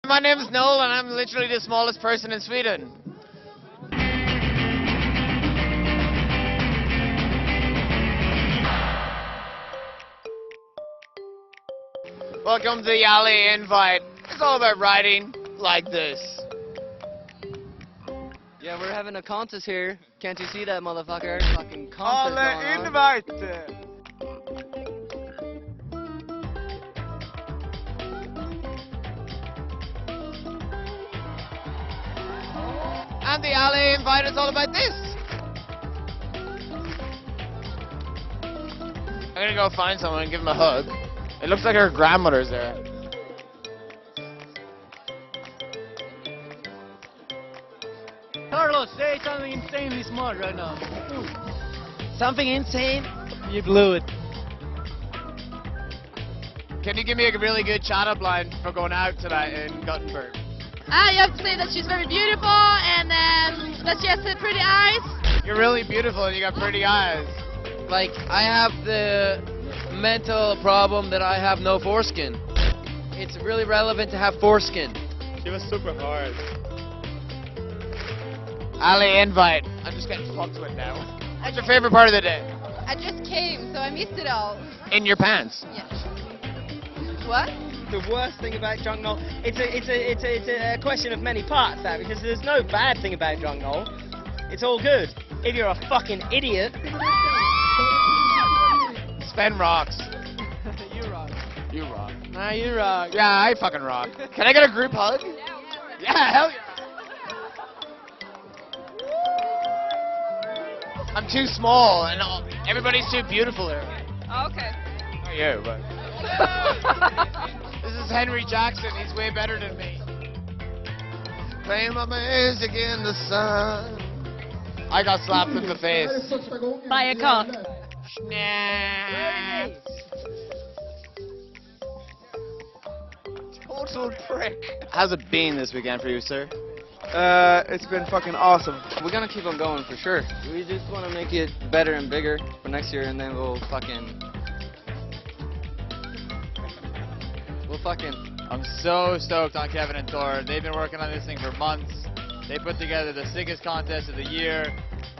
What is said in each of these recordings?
My name is Noel, and I'm literally the smallest person in Sweden. Welcome to the alley invite. It's all about riding like this. Yeah, we're having a contest here. Can't you see that, motherfucker? Fucking contest going on. Invite! And the alley invite is all about this. I'm gonna go find someone and give him a hug. It looks like her grandmother's there. Carlos, say something insanely smart right now. Something insane? You blew it. Can you give me a really good chat-up line for going out tonight in Gothenburg? You have to say that she's very beautiful and that she has pretty eyes. You're really beautiful and you got pretty eyes. Like, I have the mental problem that I have no foreskin. It's really relevant to have foreskin. She was super hard. Alley invite. I'm just getting fucked with now. What's your favorite part of the day? I just came, so I missed it all. In your pants. Yeah. What? The worst thing about Drunk Noel, it's a question of many parts, that, because there's no bad thing about Drunk Noel. It's all good. If you're a fucking idiot. Sven rocks. You rock. You rock. Nah, you rock. Yeah, I fucking rock. Can I get a group hug? Yeah, hell yeah. I'm too small and everybody's too beautiful here. Okay. Not you, but. This is Henry Jackson. He's way better than me. Playing my music in the sun. I got slapped in the face. By a cock. Nah. Total prick. How's it been this weekend for you, sir? It's been fucking awesome. We're gonna keep on going for sure. We just want to make it better and bigger for next year, and then we'll fucking... I'm so stoked on Kevin and Thor. They've been working on this thing for months. They put together the sickest contest of the year.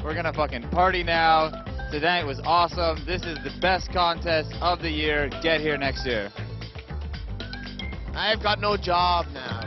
We're gonna fucking party now. Tonight was awesome. This is the best contest of the year. Get here next year. I've got no job now.